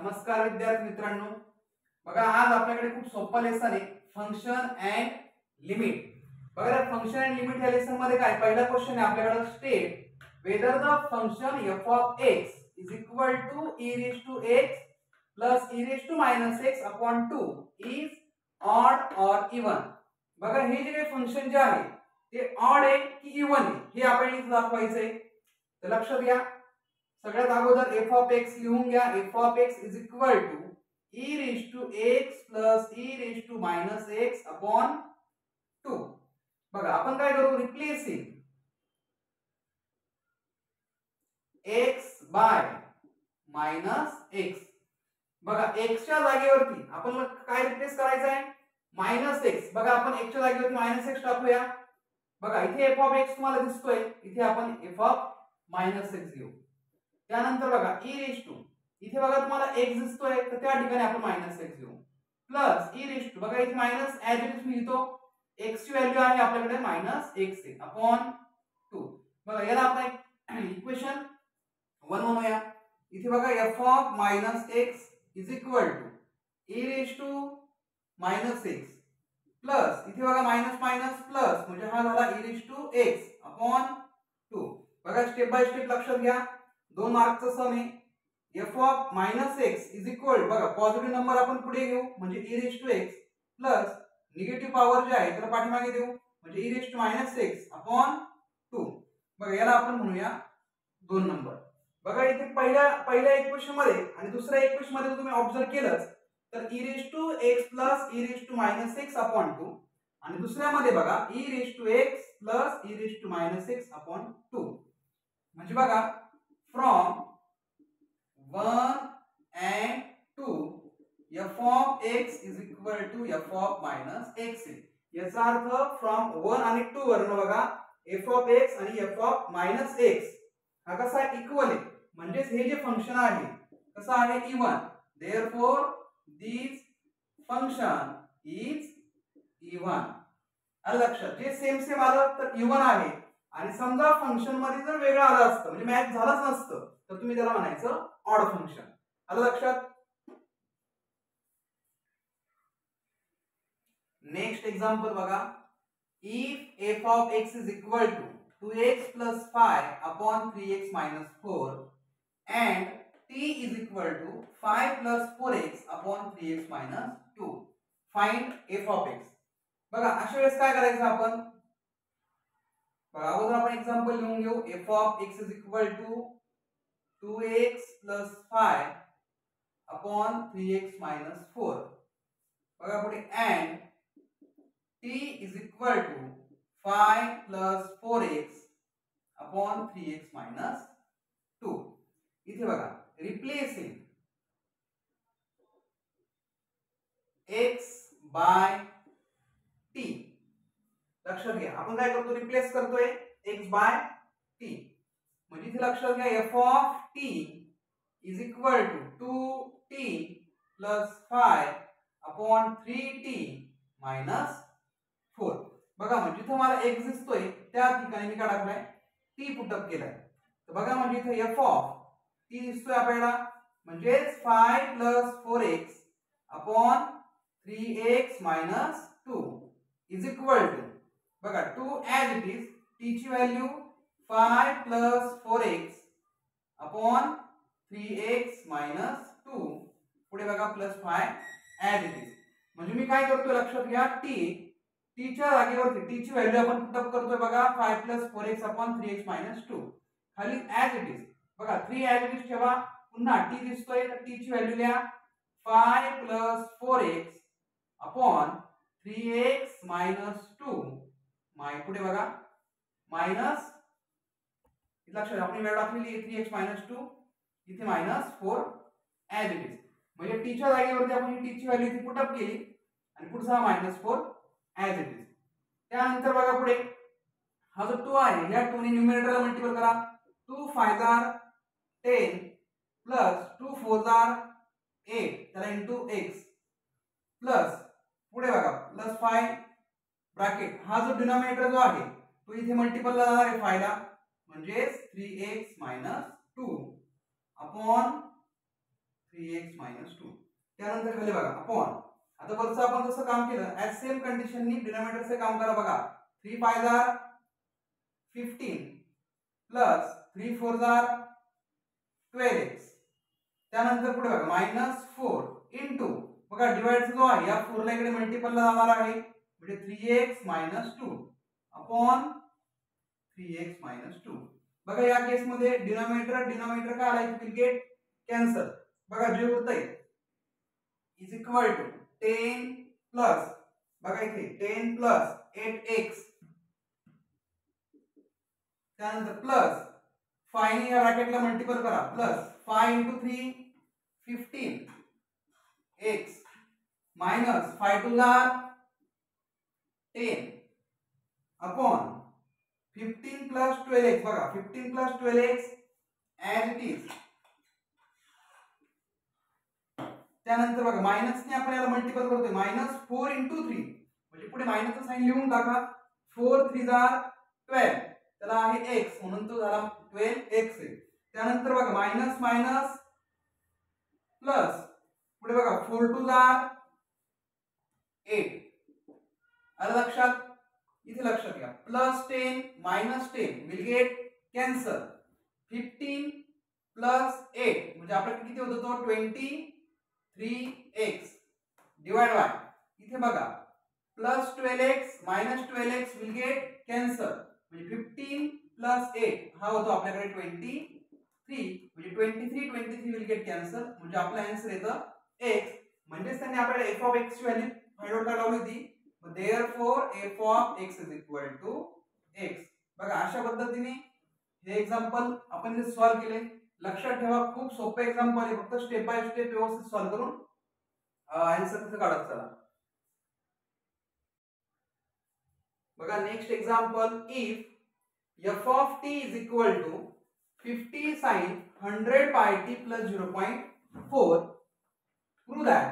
नमस्कार विद्यार्थी मित्रांनो, बघा आज आपल्याकडे खूप सोपा लेसन आहे फंक्शन अँड लिमिट. बघा फंक्शन अँड लिमिट या लेसन मध्ये काय पहिला क्वेश्चन आहे आपल्याकडे, state whether the function f of x is equal to e raised to x plus e raised to minus x upon 2 is odd or even. बघा हे जे काही फंक्शन जे आहे ते ऑड आहे की इवन आहे हे आपल्याला इथे दाखवायचंय. तर लक्षात घ्या, सगळ्यात अगोदर f of x लिहून घ्या. f of x is equal to e raised to x plus e raised to minus x upon 2. बघा आपण काय करू, replacing x bye minus x. बघा x च्या जागेवरती आपण काय रिप्लेस करायचं आहे, मायनस x. बघा आपण x च्या जागेवरती मायनस x टाकूया. बघा इथे f of x तुम्हाला दिसतोय, इथे आपण f of मायनस x घेऊ. त्यानंतर बघा e रेज टू, इथे बघा तुम्हाला x दिसतोय तर त्या ठिकाणी आपण मायनस x घेऊ. प्लस e रेज टू, बघा इथे minus as it is me लिहितो, x ची व्हॅल्यू आहे आपल्याकडे मायनस x आहे अपॉन 2. बघा याला आपण इक्वेशन 1 म्हणूया. इथे बघा f of minus x is equal to e raise to minus x plus इथे बघा मायनस मायनस प्लस म्हणजे हा झाला e raise to x upon 2. बघा स्टेप बाय स्टेप लक्षात घ्या, 2 मार्कचा सम आहे. f of minus x is equal, बघा पॉझिटिव्ह नंबर आपण पुढे घेऊ म्हणजे e raise to x plus negative power जे आहे त्याला पाठीमागे देऊ म्हणजे e raise to minus x upon 2. बघा याला आपण म्हणूया 2 नंबर. बघा इथे पहिल्या इक्वेशन मध्ये आणि दुसऱ्या इक्वेशन मध्ये तुम्ही ऑब्झर्व केलंच तर e raise to x plus e raise to minus x upon 2 आणि दुसऱ्यामध्ये बघा e raise to x plus e raise to minus x upon 2. म्हणजे बघा from 1 and 2 f of x is equal to f of minus x. याचा earth from 1 आणि 2 वरून बघा f of x आणि f of minus x हा कसा equal आहे, म्हणजे हे जे फंक्शन आहे कसं आहे, even. therefore this function is even. आलं लक्षात, जे सेम सेम आलं तर इवन आहे आणि समजा फंक्शन मध्ये जर वेगळं आलं असतं म्हणजे मॅच झालंच नसतं तर तुम्ही त्याला म्हणायचं ऑड फंक्शन. आलं लक्षात. नेक्स्ट एक्झाम्पल बघा, if f of x is equal to 2x plus 5 upon 3x minus 4 and t is equal to 5 plus 4x upon 3x minus 2, find f of x. बघा अशा वेळेस काय करायचं आपण, बघा अगोदर आपण एक्झाम्पल लिहून घेऊ. f of x is equal to 2x plus 5 upon 3x minus 4. बघा पुढे and t is equal to 5 plus 4x upon 3x minus 2. इथे बघा रिप्लेसिंग x by t. लक्षात घ्या आपण काय करतो, रिप्लेस करतोय x by t. म्हणजे इथे लक्षात घ्या f of t is equal to 2t plus 5 upon 3t minus 4. बघा म्हणजे इथे मला x दिसतोय त्या ठिकाणी मी काय टाकलाय, t पुट अप केलाय. तर बघा म्हणजे इथे f of t दिसतोय आपल्याला म्हणजे 5 plus 4x upon 3x minus 2 is equal to, बघा 2 as it is, t ची value 5 plus 4x upon 3x minus 2 पुढे बघा प्लस 5 as it is. म्हणजे मी काय करतोय लक्षात घ्या, t च्या जागेवरती t ची व्हॅल्यू आपण पुट अप करतोय बघा 5 plus 4x upon 3x minus 2 खाली as it is. बघा 3 as it is ठेवा, पुन्हा t दिसतोय तर t ची व्हॅल्यू लिहा 5 plus 4x upon 3x minus 2 पुढे बघा मायनस, लक्षात आपण व्हॅल्यू टाकलेली आहे 3x minus 2 इथे minus 4 as it is. म्हणजे t च्या जागेवरती आपण ही t ची व्हॅल्यू इथे पुट अप केली आणि पुढचा -4 as it is. त्यानंतर बघा पुढे हा जो 2 आहे या 2 ने न्यूमरेटरला मल्टिपल करा. 2 5 are 10 प्लस 2 4 are 8 त्याला इंटू x प्लस पुढे बघा प्लस 5 ब्रॅकेट हा जो डिनॉमिनेटर जो आहे तो इथे मल्टिपल ला जाणार आहे 5 ला म्हणजे 3x - 2 अपॉन 3x मायनस 2. त्यानंतर खाली बघा अपॉन, आता वरचं आपण जसं काम केलं ॲज सेम कंडिशननी डिनॉमिनेटरचे काम करा. बघा 3 5 जार 15 प्लस 3 4 जार 12x. त्यानंतर पुढे बघा मायनस 4 इंटू, बघा डिवाइड जो आहे या 4 ला इकडे मल्टिपलला जाणार आहे म्हणजे 3x minus 2 upon 3x minus 2. बघा या केस मध्ये डिनॉमिनेटर काय आला विल गेट कॅन्सल. बघा जे होतंय इज इक्वल टू 10 प्लस, बघा इथे 10 प्लस 8x, त्यानंतर प्लस 5 ने या ब्रॅकेटला मल्टिपल करा प्लस 5 into 3 15x मायनस 5 2 जार 10 अपॉन 15 plus 12x. बघा 15 plus 12x as it is. त्यानंतर बघा मायनस ने आपण याला मल्टिपल करतोय मायनस 4 into 3 म्हणजे पुढे मायनसचं साइन लिहून टाका. 4 3 जार 12, त्याला आहे x म्हणून तो झाला 12x आहे. त्यानंतर बघा मायनस मायनस प्लस, पुढे बघा 4 2 जार 8. आलं लक्षात? इथे लक्षात घ्या plus 10 minus 10 will get cancel. 15 plus 8 म्हणजे आपल्याकडे किती होतो तो 23x डिवाइड बाय, इथे बघा plus 12x minus 12x will get cancel म्हणजे 15 प्लस 8 हा होतो आपल्याकडे 23 म्हणजे 23 विल गेट कॅन्सल म्हणजे आपला आन्सर येतं x. म्हणजेच त्यांनी आपल्याला f ऑफ x ची व्हॅल्यू फाइंड आउट करायला लावली होती. Therefore f of x is equal to x. बघा अशा पद्धतीने हे एक्झाम्पल आपण जे सॉल्व्ह केले. लक्षात ठेवा खूप सोपे एक्झाम्पल आहे, फक्त स्टेप बाय स्टेप व्यवस्थित सॉल्व्ह करून आन्सर कसं काढत चला. बघा next example, if f of t is equal to 50 sin 100 pi t plus 0.4, prove that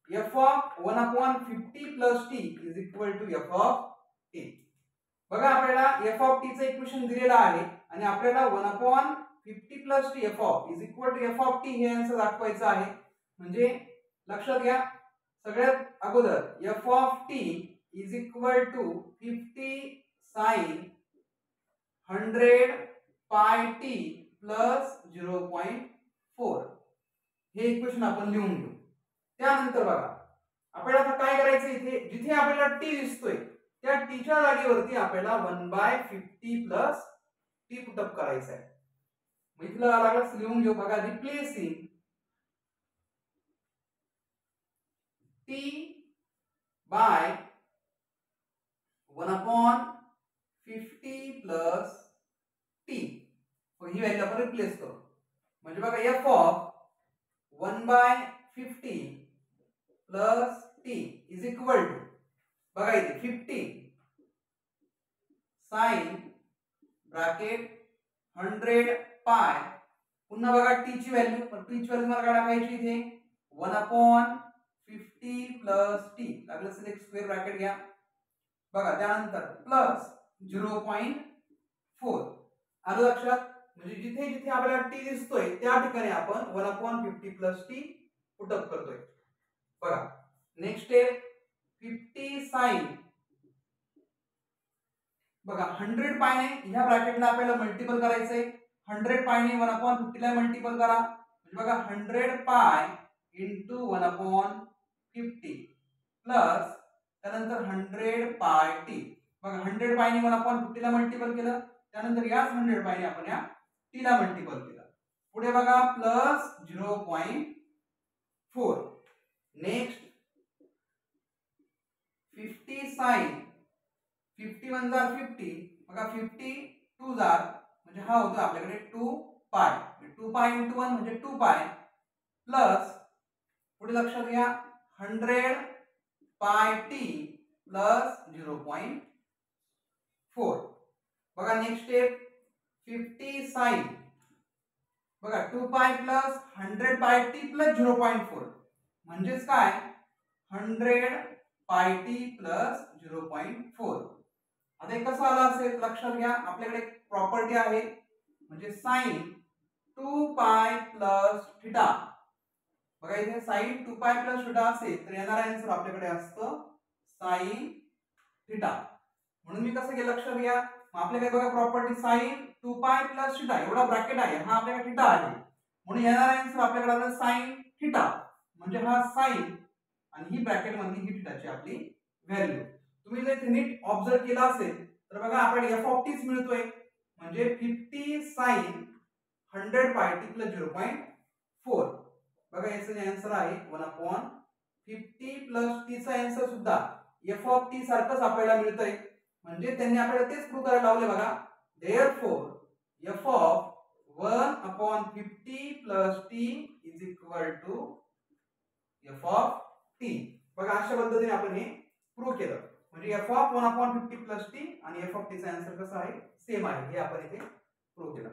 f of 1 upon 50 plus t is equal to f of t. बघा आपल्याला f of t चं equation दिलेलं आहे आणि आपल्याला 1 upon 50 plus t f of is equal to f of t हे answer दाखवायचं आहे. म्हणजे लक्षात घ्या सगळ्यात अगोदर f of t is equal to 50 sin 100 pi t plus 0.4 हे इक्वेशन आपण लिहून घेऊ. त्यानंतर बघा आपल्याला आता काय करायचं, इथे जिथे आपल्याला t दिसतोय त्या t च्या जागेवरती आपल्याला 1/50 प्लस t पुटअप करायचं आहे. मग इथलं लागलंच लिहून घेऊ. बघा replacing t by 1/50 plus t, ही व्हॅल्यू आपण रिप्लेस करू. म्हणजे बघा f of 1/50 plus t is equal to, बघा इथे 50 साइन ब्रॅकेट 100 पाय, पुन्हा बघा t ची व्हॅल्यू, पण t ची व्हॅल्यू मला काय टाकायची इथे 1/50 प्लस t, लागलं सिलेक्ट स्क्वेअर ब्रॅकेट घ्या. बघा त्यानंतर प्लस 0.4 आलं लक्षात. म्हणजे जिथे जिथे आपल्याला t दिसतोय त्या ठिकाणी आपण 1/50 प्लस t पुटअप करतोय. बघा नेक्स्ट स्टेप 50 साइन, बघा 100 पाय ने ह्या ब्रॅकेटला आपल्याला मल्टिपल करायचंय. 100 पाय ने 1/50 ला मल्टिपल करा म्हणजे बघा 100 पाय इंटू 1/50 प्लस त्यानंतर 100 पाय t. बघा 100 पाय ने 1/50 ला मल्टिपल केलं, त्यानंतर याच 100 पाय ने आपण या t ला मल्टिपल केलं. पुढे बघा प्लस 0.4. नेक्स्ट 50 साइन 50 1 जार 50, बघा 50 2 जार म्हणजे हा होतो आपल्याकडे 2 पाय, 2 पाय इंटू 1 म्हणजे 2 पाय प्लस पुढे लक्षात घ्या 100 पाय t प्लस 0.4. बघा नेक्स्ट स्टेप 50 साइन, बघा 2 पाय प्लस 100 पाय t प्लस 0.4 म्हणजेच काय 100 पाय t प्लस 0.4. आता हे कसं आलं असेल लक्षात घ्या, आपल्याकडे एक प्रॉपर्टी आहे म्हणजे साइन 2 पाय प्लस थिटा बघा इथे sin 2π प्लस थिटा असेल तर येणारा आन्सर आपल्याकडे असतं sin थिटा. म्हणून मी कसं केलं लक्षात घ्या. आपल्याकडे बघा प्रॉपर्टी sin 2π प्लस थिटा एवढा ब्रॅकेट आहे, हा आपल्याकडे थिटा आहे, म्हणून येणारा आन्सर आपल्याकडे आला sin थिटा. म्हणजे हा sin आणि ही ब्रॅकेट मधली ही थिटाची आपली व्हॅल्यू. तुम्ही जर नीट ऑब्झर्व केला असेल तर बघा आपल्याला f ऑफ t मिळतोय, म्हणजे 50 sin 100πt प्लस 0.4. बघा याचं आन्सर आहे 1/50 प्लस t चा आन्सर सुद्धा f ऑफ t सारखंच आपल्याला मिळतंय. म्हणजे त्यांनी आपल्याला तेच प्रूव्ह करायला लावले बघा. Therefore f of 1/50 plus t is equal to f of t. बघा अशा पद्धतीने आपण हे प्रूव्ह केलं. म्हणजे f ऑफ 1/50 प्लस t आणि f ऑफ t चा आन्सर कसा आहे सेम आहे हे आपण इथे प्रूव्ह केलं.